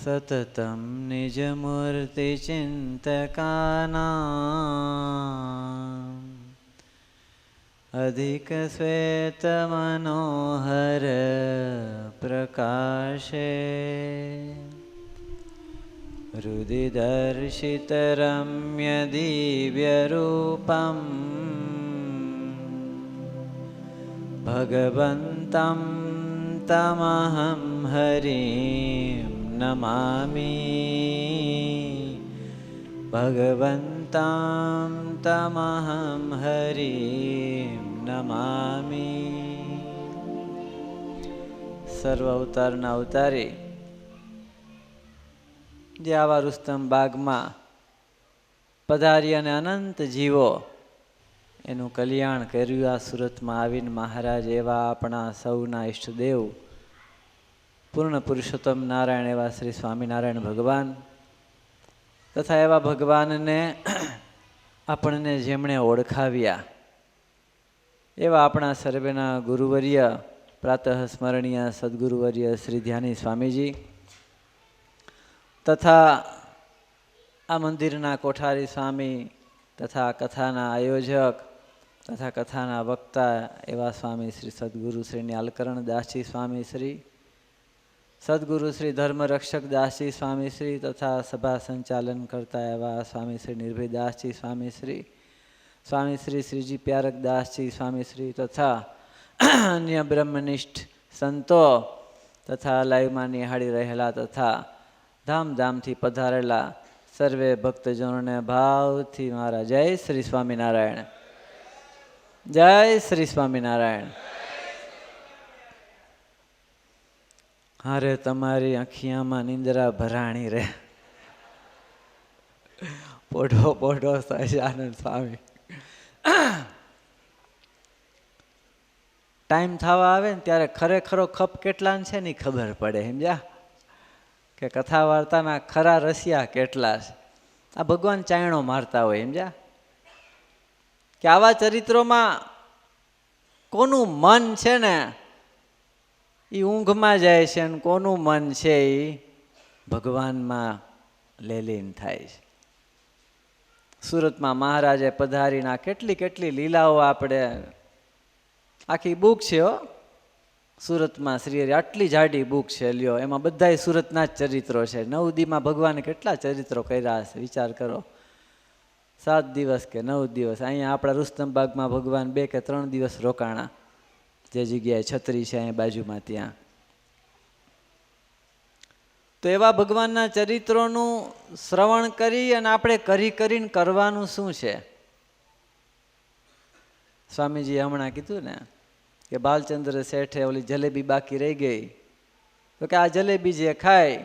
સતતમ નિજમૂર્તિ ચિંતકાનાં અધિક શ્વેત મનોહર પ્રકાશે હૃદિ દર્શિત રમ્ય દિવ્ય રૂપમ ભગવંતમ તમહં હરિં નમામિ ભગવંતં તમહં હરિં નમામિ. સર્વ અવતારના અવતારી જે આવા રુસ્તમ બાગમાં પધારી અને અનંત જીવો એનું કલ્યાણ કર્યું. આ સુરતમાં આવીને મહારાજ એવા આપણા સૌના ઈષ્ટદેવ પૂર્ણ પુરુષોત્તમ નારાયણ એવા શ્રી સ્વામિનારાયણ ભગવાન તથા એવા ભગવાનને આપણને જેમણે ઓળખાવ્યા એવા આપણા સર્વેના ગુરુવર્ય પ્રાતઃ સ્મરણીય સદગુરુવર્ય શ્રી ધ્યાની સ્વામીજી તથા આ મંદિરના કોઠારી સ્વામી તથા કથાના આયોજક તથા કથાના વક્તા એવા સ્વામી શ્રી સદગુરુ શ્રી ન્યાલકરણ દાસજી સ્વામી શ્રી સદગુરુ શ્રી ધર્મરક્ષક દાસજી સ્વામી શ્રી તથા સભા સંચાલન કરતા એવા સ્વામી શ્રી નિર્ભયદાસજી સ્વામી શ્રી શ્રીજી પ્યારક દાસજી સ્વામી શ્રી તથા અન્ય બ્રહ્મનિષ્ઠ સંતો તથા લાઈવમાં નિહાળી રહેલા તથા ધામધામથી પધારેલા સર્વે ભક્તજનોને ભાવથી મારા જય શ્રી સ્વામિનારાયણ, જય શ્રી સ્વામિનારાયણ. હારે તમારી આંખિયામાં નિંદ્રા ભરાણી રે. પોઢો પોઢો સહજાનંદ સ્વામી. ટાઈમ થવા આવે ને ત્યારે ખરેખરો ખપ કેટલા છે ને ખબર પડે. સમજ્યા કે કથા વાર્તાના ખરા રસિયા કેટલા છે. આ ભગવાન ચાયણો મારતા હોય. સમજ્યા કે આવા ચરિત્રોમાં કોનું મન છે ને એ ઊંઘમાં જાય છે અને કોનું મન છે એ ભગવાનમાં લેલીન થાય છે. સુરતમાં મહારાજે પધારીના કેટલી કેટલી લીલાઓ આપણે આખી બુક છે હો સુરતમાં શ્રી આટલી જાડી બુક છે લ્યો. એમાં બધાય સુરતના જ ચરિત્રો છે. 9 દીમાં ભગવાને કેટલા ચરિત્રો કર્યા હશે વિચાર કરો. 7 દિવસ કે 9 દિવસ. અહીંયા આપણા રુસ્તમબાગમાં ભગવાન 2 કે 3 દિવસ રોકાણા. જે જગ્યાએ છત્રી છે અહીં બાજુમાં ત્યાં. તો એવા ભગવાનના ચરિત્રોનું શ્રવણ કરી અને આપણે કરીને કરવાનું શું છે? સ્વામીજીએ હમણાં કીધું ને કે બાલચંદ્ર શેઠે ઓલી જલેબી બાકી રહી ગઈ તો કે આ જલેબી જે ખાય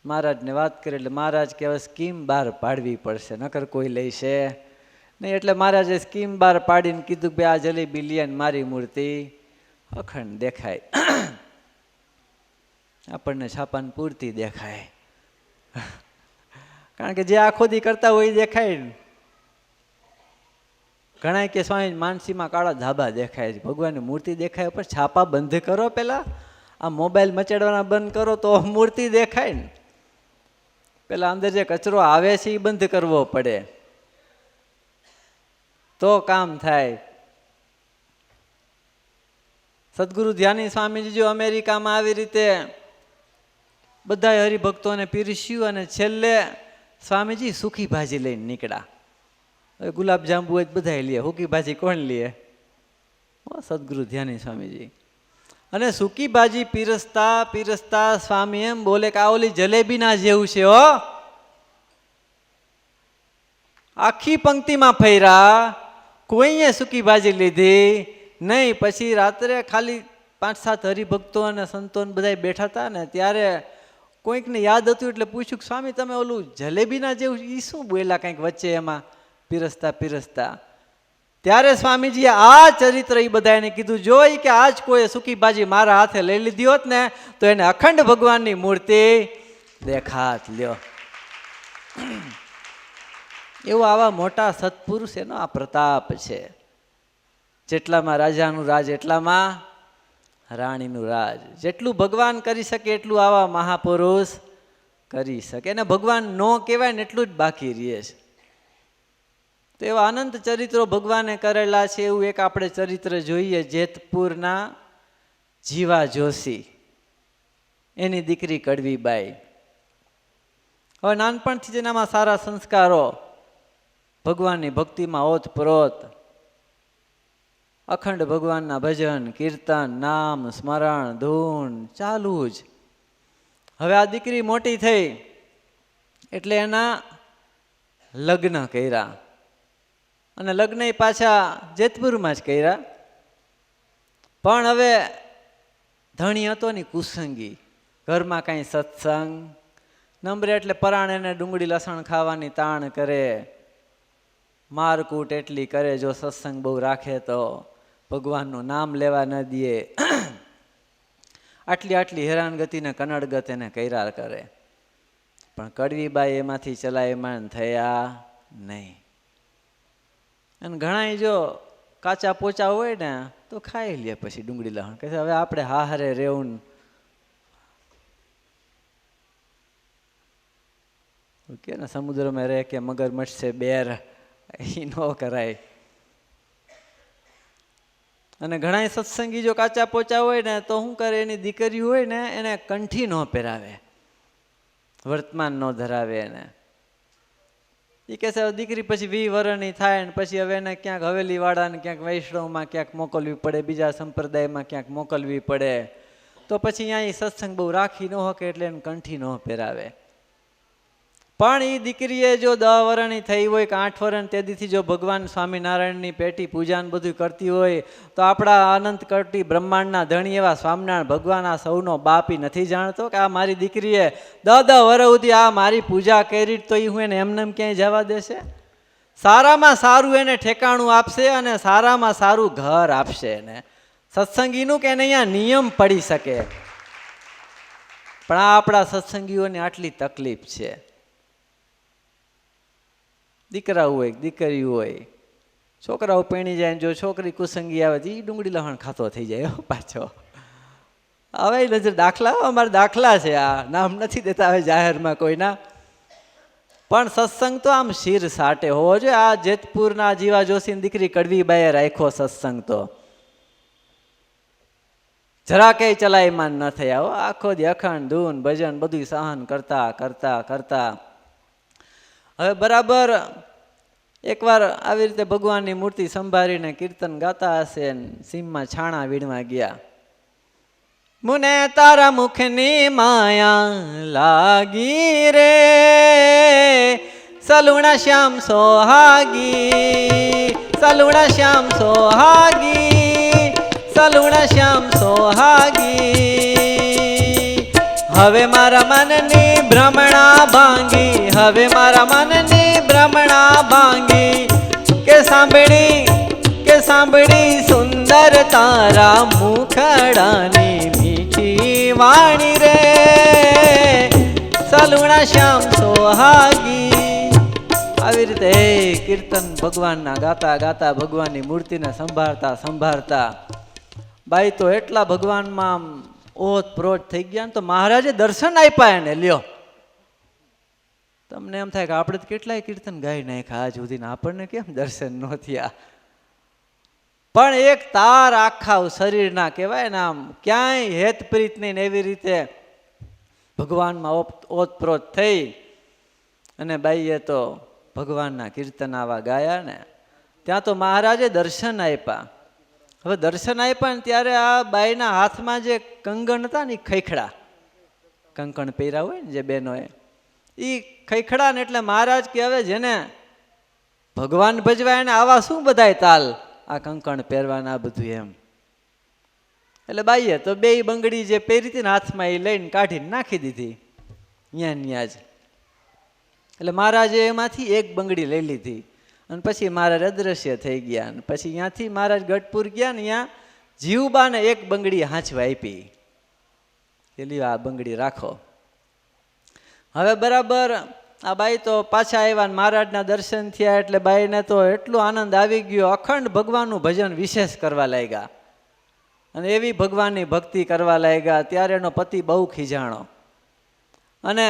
મહારાજને વાત કરી એટલે મહારાજ કે હવે સ્કીમ બહાર પાડવી પડશે નકર કોઈ લેશે નહીં. એટલે મહારાજે સ્કીમ બહાર પાડીને કીધું કે આ જલેબી લે ને મારી મૂર્તિ અખંડ દેખાય. આપણને છાપાને પૂરતી દેખાય કારણ કે જે આખો દી કરતા હોય એ દેખાય ને. ઘણા કે સ્વામી માનસીમાં કાળા ધાબા દેખાય છે. ભગવાનની મૂર્તિ દેખાય પણ છાપા બંધ કરો. પેલા આ મોબાઈલ મચાડવાના બંધ કરો તો મૂર્તિ દેખાય ને. પેલા અંદર જે કચરો આવે છે એ બંધ કરવો પડે તો કામ થાય. સદગુરુ ધ્યાની સ્વામીજી જો અમેરિકામાં આવી રીતે બધા હરિભક્તોને પીરસ્યું અને છેલ્લે સ્વામીજી સૂકી ભાજી લઈને નીકળ્યા. હવે ગુલાબજાંબુ જ બધા લે, સૂકી ભાજી કોણ લે? સદગુરુ ધ્યાની સ્વામીજી. અને સૂકી ભાજી પીરસતા સ્વામી એમ બોલે કે આ ઓલી જલેબીના જેવું છે હો. આખી પંક્તિમાં ફર્યા, કોઈએ સૂકી ભાજી લીધી નહીં. પછી રાત્રે ખાલી 5-7 હરિભક્તો અને સંતોને બધા બેઠા હતા ને ત્યારે કોઈકને યાદ હતું એટલે પૂછ્યું કે સ્વામી તમે ઓલું જલેબીના જેવું એ શું બોલ્યા કંઈક વચ્ચે એમાં પીરસતા. ત્યારે સ્વામીજીએ આ ચરિત્ર એ બધાને કીધું જોઈ કે આજ કોઈ સૂકી ભાજી મારા હાથે લઈ લીધી હોત ને તો એને અખંડ ભગવાનની મૂર્તિ દેખાત લ્યો. એવો આવા મોટા સત્પુરુષ એનો આ પ્રતાપ છે. જેટલામાં રાજાનું રાજ એટલામાં રાણીનું રાજ. જેટલું ભગવાન કરી શકે એટલું આવા મહાપુરુષ કરી શકે. એને ભગવાન ન કહેવાય ને એટલું જ બાકી રહે છે. તો એવા અનંત ચરિત્રો ભગવાને કરેલા છે. એવું એક આપણે ચરિત્ર જોઈએ, જેતપુરના જીવા જોશી, એની દીકરી કડવીબાઈ. હવે નાનપણથી જ એનામાં સારા સંસ્કારો, ભગવાનની ભક્તિમાં ઓતપ્રોત, અખંડ ભગવાનના ભજન કીર્તન નામ સ્મરણ ધૂન ચાલુ જ. હવે આ દીકરી મોટી થઈ એટલે એના લગ્ન કર્યા, અને લગ્ન પાછા જેતપુરમાં જ કર્યા. પણ હવે ધણી હતો ને કુસંગી, ઘરમાં કાંઈ સત્સંગ નંબરે એટલે પરાણે ડુંગળી લસણ ખાવાની તાણ કરે, મારકૂટ એટલી કરે, જો સત્સંગ બહુ રાખે તો ભગવાનનું નામ લેવા ન દે. આટલી આટલી હેરાનગતિને કનડગત એને કર્યા કરે. પણ કડવીબાઈ એમાંથી ચલાયમાન થયા નહીં. અને ઘણા જો કાચા પોચા હોય ને તો ખાઈ લે પછી ડુંગળી લસણ, કે હવે આપણે હારે રહેવું કે ને સમુદ્રમાં રહે કે મગરમચ્છ છે બેર, એ ન કરાય. અને ઘણા સત્સંગી જો કાચા પોચા હોય ને તો શું કરે, એની દીકરી હોય ને એને કંઠી ન પહેરાવે, વર્તમાન ન ધરાવે. એને એ કહે છે દીકરી પછી 20 વર્ષની થાય ને પછી હવે એને ક્યાંક હવેલી વાળાને ક્યાંક વૈષ્ણવમાં ક્યાંક મોકલવી પડે, બીજા સંપ્રદાયમાં ક્યાંક મોકલવી પડે, તો પછી અહીંયા સત્સંગ બહુ રાખી ન શકે એટલે એને કંઠી ન પહેરાવે. પણ એ દીકરીએ જો 10 વર્ષની થઈ હોય કે 8 વર્ષની, તેદીથી જો ભગવાન સ્વામિનારાયણની પેટી પૂજાને બધું કરતી હોય તો આપણા અનંત કટી બ્રહ્માંડના ધણી એવા સ્વામિનારાયણ ભગવાન આ સૌનો બાપી નથી જાણતો કે આ મારી દીકરીએ 10 વર્ષ સુધી આ મારી પૂજા કરી, તો એ હું એને એમને ક્યાંય જવા દેશે? સારામાં સારું એને ઠેકાણું આપશે અને સારામાં સારું ઘર આપશે. એને સત્સંગીનું કે એને અહીંયા નિયમ પડી શકે. પણ આ આપણા સત્સંગીઓને આટલી તકલીફ છે. દીકરા હોય દીકરી હોય, છોકરાઓ પૈણી જાય, જો છોકરી કુસંગી આવે તો એ ડુંગળી લહણ ખાતો થઈ જાય પાછો. હવે નજર દાખલા, અમારા દાખલા છે, આ નામ નથી દેતા હવે જાહેરમાં કોઈના. પણ સત્સંગ તો આમ શીર સાટે હોવો જોઈએ. આ જેતપુરના જીવા જોશીની દીકરી કડવીબાઈએ રાખ્યો સત્સંગ, તો જરા કઈ ચલાયમાન ન થયા. આખો દી અખંડ ધૂન ભજન બધું સહન કરતા કરતા કરતા હવે બરાબર એકવાર આવી રીતે ભગવાનની મૂર્તિ સંભાળીને કીર્તન ગાતા હશે, સીમમાં છાણા વીણવા ગયા. મુને તારા મુખની માયા લાગી રે, સલુણા શ્યામ સોહાગી, સલુણા શ્યામ સોહાગી, સલુણા શ્યામ સોહાગી. હવે મારા મનની ભ્રમણા ભાંગી, હવે મારા મનની ભ્રમણા ભાંગી, કે સાંભળી સુંદર તારા મુખડાની મીઠી વાણી રે, સલુણા શ્યામ સોહાગી. આવી રીતે કીર્તન ભગવાનના ગાતા ગાતા ભગવાનની મૂર્તિને સંભાળતા સંભાળતા બાઈ તો એટલા ભગવાનમાં ઓતપ્રોત થઈ ગયા ને, તો મહારાજે દર્શન આપ્યા એને. લ્યો, તમને એમ થાય કે આપણે તો કેટલાય કીર્તન ગાઈ નાખ્યા આજ સુધી, આપણને કેમ દર્શન ન થયા? પણ એક તાર આખા શરીરના કહેવાય ને, આમ ક્યાંય હેતપ્રીત નહીં, એવી રીતે ભગવાનમાં ઓતપ્રોત થઈ અને બાઈએ તો ભગવાનના કીર્તન આવા ગાયા ને, ત્યાં તો મહારાજે દર્શન આપ્યા. હવે દર્શન આપ્યા ને ત્યારે આ બાઈના હાથમાં જે કંગણ હતા ને, ખૈખડા કંકણ પહેર્યા હોય ને જે બહેનોએ, એ ખૈખડા ને એટલે મહારાજ કે હવે જેને ભગવાન ભજવાય ને આવા શું બધાય તાલ, આ કંકણ પહેરવાના બધું એમ. એટલે બાઈએ તો 2 બંગડી જે પહેરી હતી ને હાથમાં, એ લઈને કાઢીને નાખી દીધી ન્યા જ. એટલે મહારાજે એમાંથી 1 બંગડી લઈ લીધી અને પછી મહારાજ અદ્રશ્ય થઈ ગયા. અને પછી ત્યાંથી મહારાજ ગઢપુર ગયા ને, ત્યાં જીવબાને 1 બંગડી હાંચવા આપી, એટલે આ બંગડી રાખો. હવે બરાબર આ બાઈ તો પાછા આવ્યા ને મહારાજના દર્શન થયા એટલે બાઈને તો એટલો આનંદ આવી ગયો, અખંડ ભગવાનનું ભજન વિશેષ કરવા લાગ્યા અને એવી ભગવાનની ભક્તિ કરવા લાગ્યા. ત્યારે એનો પતિ બહુ ખીજાણો અને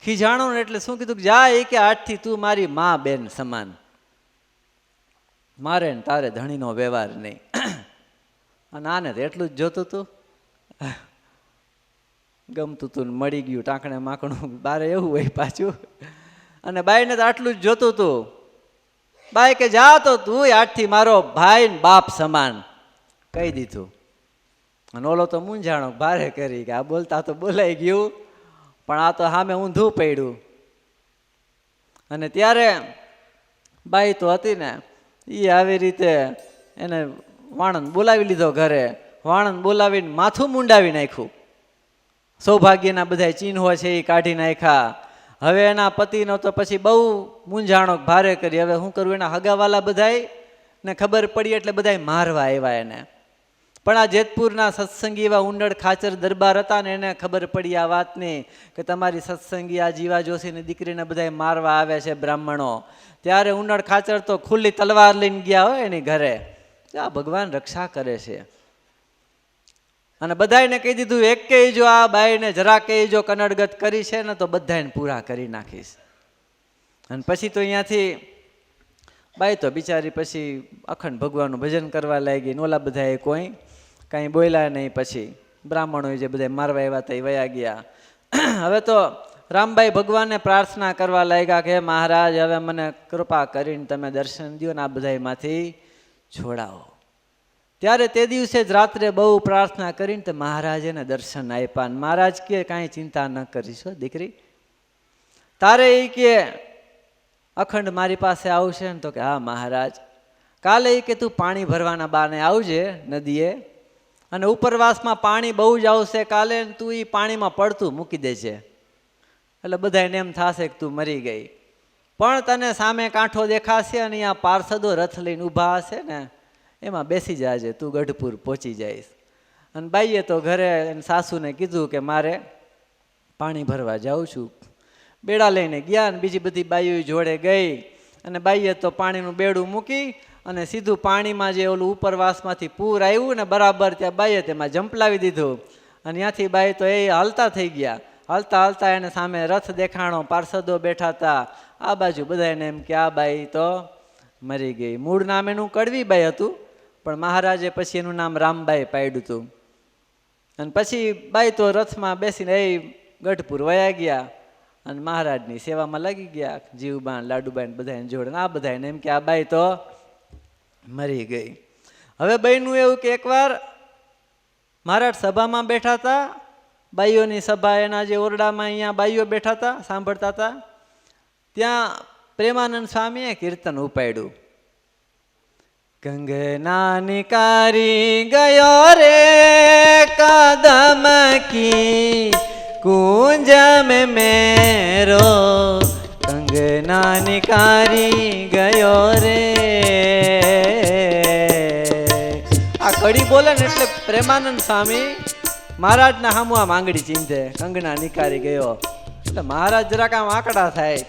ખીજાણો ને એટલે શું કીધું, જા એ કે આજથી તું મારી મા બેન સમાન, મારે ને તારે ધણીનો વ્યવહાર નહીં. અને આને તો એટલું જ જોતું હતું, ગમતું તું ને મળી ગયું ટાંકણે માકણું, બારે એવું હોય પાછું. અને બાઈને તો આટલું જ જોતું હતું. બાઈ કે જા તો તું આજથી મારો ભાઈ ને બાપ સમાન, કહી દીધું. અને ઓલો તો મૂંઝાણો ભારે કરી કે આ બોલતા તો બોલાઈ ગયું, પણ આ તો સામે ઊંધું પડ્યું. અને ત્યારે બાઈ તો હતી ને, એ આવી રીતે એને વાણંદ બોલાવી લીધો ઘરે. વાણંદ બોલાવીને માથું મુંડાવી નાખ્યું. સૌભાગ્યના બધા ચિહ્નો છે એ કાઢી નાખ્યા. હવે એના પતિનો તો પછી બહુ મૂંઝાણો ભારે કરી. હવે શું કરવું, એના હગાવાલા બધાય ને ખબર પડી એટલે બધાય મારવા આવ્યા એને. પણ આ જેતપુરના સત્સંગી એવા ઉંડળ ખાચર દરબાર હતા ને, એને ખબર પડી આ વાતની કે તમારી સત્સંગી આ જીવા જોશીની દીકરીને બધાય મારવા આવે છે બ્રાહ્મણો. ત્યારે ઉંડળ ખાચર તો ખુલ્લી તલવાર લઈને ગયા હોય એની ઘરે. આ ભગવાન રક્ષા કરે છે. અને બધાને કહી દીધું, એક કે જો આ બાઈને જરા કે જો કનડગત કરી છે ને તો બધાને પૂરા કરી નાખીશ. અને પછી તો અહીંયાથી બાઈ તો બિચારી પછી અખંડ ભગવાનનું ભજન કરવા લાગી. ઓલા બધાએ કોઈ કાંઈ બોલ્યા નહીં. પછી બ્રાહ્મણો જે બધા મારવા આવ્યા હતા એ વયા ગયા. હવે તો રામબાઈ ભગવાનને પ્રાર્થના કરવા લાગ્યા કે મહારાજ હવે મને કૃપા કરીને તમે દર્શન દો ને આ બધામાંથી છોડાવો. ત્યારે તે દિવસે જ રાત્રે બહુ પ્રાર્થના કરીને તો મહારાજ એને દર્શન આપ્યા. મહારાજ કે કાંઈ ચિંતા ન કરીશ દીકરી, તારે એ કે અખંડ મારી પાસે આવશે ને? તો કે હા મહારાજ. કાલે એ કે તું પાણી ભરવાના બાને આવજે નદીએ, અને ઉપરવાસમાં પાણી બહુ જ આવશે કાલે, તું એ પાણીમાં પડતું મૂકી દેજે. એટલે બધાને એમ થશે કે તું મરી ગઈ. પણ તને સામે કાંઠો દેખાશે અને અહીંયા પાર્ષદો રથ લઈને ઊભા હશે ને, એમાં બેસી જાજે, તું ગઢપુર પહોંચી જઈશ. અને બાઈએ તો ઘરે સાસુને કીધું કે મારે પાણી ભરવા જાઉં છું. બેડા લઈને ગયા અને બીજી બધી બાઈઓ જોડે ગઈ. અને બાઈએ તો પાણીનું બેડું મૂકી અને સીધું પાણીમાં જે ઓલું ઉપરવાસમાંથી પૂર આવ્યું ને બરાબર ત્યાં બાઈએ તેમાં જંપલાવી દીધું. અને ત્યાંથી બાઈ તો એ હાલતા થઈ ગયા. હાલતા હાલતા એને સામે રથ દેખાણો, પાર્ષદો બેઠા હતા. આ બાજુ બધાને એમ કે આ બાઈ તો મરી ગઈ. મૂળ નામ એનું કડવીબાઈ હતું, પણ મહારાજે પછી એનું નામ રામબાઈ પાડ્યું હતું. અને પછી બાઈ તો રથમાં બેસીને એ ગઢપુર વયા ગયા અને મહારાજની સેવામાં લાગી ગયા. જીવબાન લાડુબાઈ બધાને જોડે. આ બધાને એમ કે આ બાઈ તો મરી ગઈ. હવે બાઈનું એવું કે એકવાર મહારાજ સભામાં બેઠા હતા, બાઈઓની સભા, એના જે ઓરડામાં અહીંયા બાઈઓ બેઠા હતા સાંભળતા હતા. ત્યાં પ્રેમાનંદ સ્વામીએ કીર્તન ઉપાડ્યું. કંગના નિકારી ગયો રે કદમ કી કુંજ में मेरो, કંગના નિકારી ગયો રે. આ કડી બોલે ને એટલે પ્રેમાનંદ સ્વામી મહારાજના સામું આમ આંગળી ચીંધે, કંગના નિકારી ગયો એટલે મહારાજ જરાક આમ આંકડા થાય.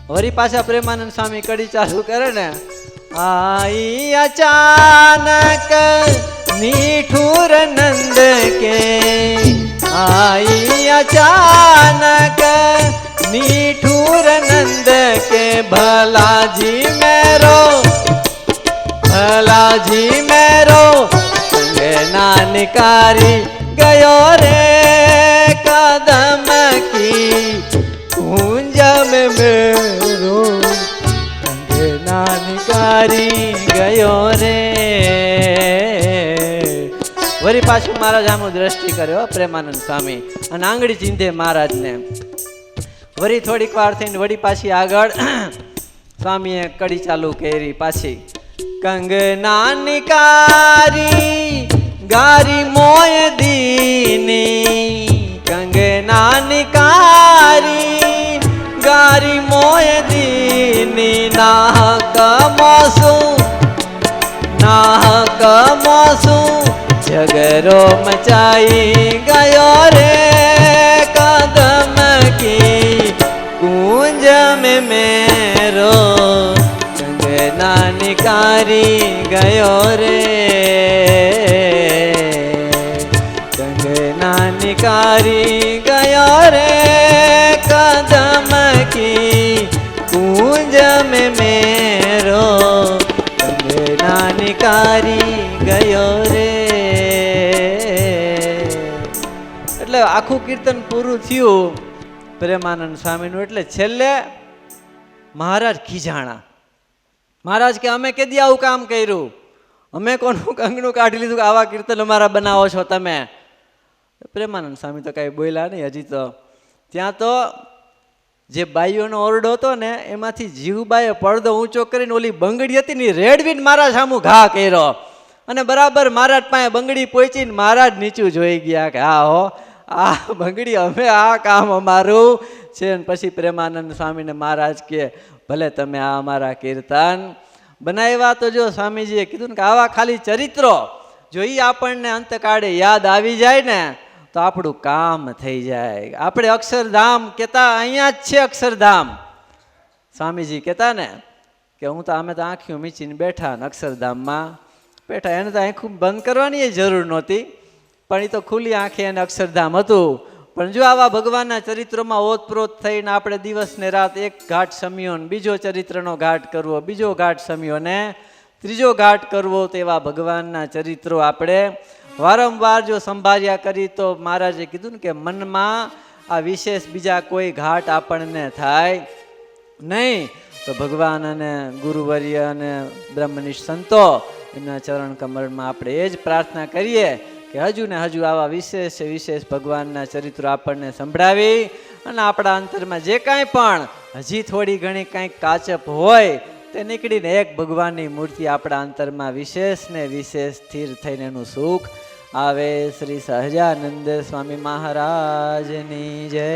વળી પાછા પ્રેમાનંદ સ્વામી કડી ચાલુ કરે ને, आई अचानक निठुर नंद के, आई अचानक निठुर नंद के, भला जी मेरो कंगना निकारी गयो रे कदम की कुंज में मेरो, निकारी ગયો રે. વળી પાછું મહારાજ આમ દ્રષ્ટિ કર્યો પ્રેમાનંદ સ્વામી અને આંગળી ચીંધે મહારાજને. વળી થોડીક વાર થઈને વળી પાછી આગળ સ્વામીએ કડી ચાલુ કરી પાછી. કંગના નિકારી ગારી મોય દીની, કંગના નિકારી ગારી મોય દીની, નાહક મોસું ઝગરો મચાઈ ગયો રે કદમ કી કુંજ में मेरो, કંગના નિકારી ગયો રે, કંગના નિકારી ગયો રે મેરો કંગના નિકારી ગયો રે. એટલે આખું કીર્તન પૂરું થયું પ્રેમાનંદ સ્વામીનું. એટલે છેલ્લે મહારાજ ખીજાણા. મહારાજ કે અમે કેદી આવું કામ કર્યું, અમે કોનું કંગનું કાઢી લીધું કે આવા કીર્તન અમારા બનાવો છો તમે. પ્રેમાનંદ સ્વામી તો કાંઈ બોલ્યા નહીં હજી તો. ત્યાં તો જે બાઈઓનો ઓરડો હતો ને એમાંથી જીવબાઈએ પડદો ઊંચો કરીને ઓલી બંગડી હતી ને રેડવીને મારા સામું ઘા કર્યો. અને બરાબર મહારાજ પાસે બંગડી પહોંચીને મહારાજ નીચું જોઈ ગયા કે હા હો આ બંગડી અમે આ કામ અમારું છે. ને પછી પ્રેમાનંદ સ્વામીને મહારાજ કે ભલે તમે આ અમારા કીર્તન બનાવ્યા તો જો સ્વામીજીએ કીધું ને કે આવા ખાલી ચરિત્રો જો એ આપણને અંતકાળે યાદ આવી જાય ને તો આપણું કામ થઈ જાય. આપણે અક્ષરધામ કહેતા અહીંયા જ છે અક્ષરધામ. સ્વામીજી કહેતા ને કે હું તો અમે તો આંખીઓ મીચીને બેઠા ને અક્ષરધામમાં બેઠા. એને તો આંખું બંધ કરવાની જરૂર નહોતી પણ એ તો ખુલ્લી આંખે એને અક્ષરધામ હતું. પણ જો આવા ભગવાનના ચરિત્રોમાં ઓતપ્રોત થઈને આપણે દિવસ ને રાત એક ઘાટ સમ્યો ને બીજો ચરિત્રનો ઘાટ કરવો, બીજો ઘાટ સમ્યો ને ત્રીજો ઘાટ કરવો, તો એવા ભગવાનના ચરિત્રો આપણે વારંવાર જો સંભાળ્યા કરી તો મહારાજે કીધું ને કે મનમાં આ વિશેષ બીજા કોઈ ઘાટ આપણને થાય નહીં. તો ભગવાન અને ગુરુવર્ય અને બ્રહ્મનિષ્ઠ સંતો એમના ચરણ કમળમાં આપણે એ જ પ્રાર્થના કરીએ કે હજુ ને હજુ આવા વિશેષ ભગવાનના ચરિત્રો આપણને સંભળાવી અને આપણા અંતરમાં જે કાંઈ પણ હજી થોડી ઘણી કાંઈક કાચપ હોય તે નીકળીને એક ભગવાનની મૂર્તિ આપણા અંતરમાં વિશેષ ને વિશેષ સ્થિર થઈને એનું સુખ આવે. શ્રી સહજાનંદ સ્વામી મહારાજની જય.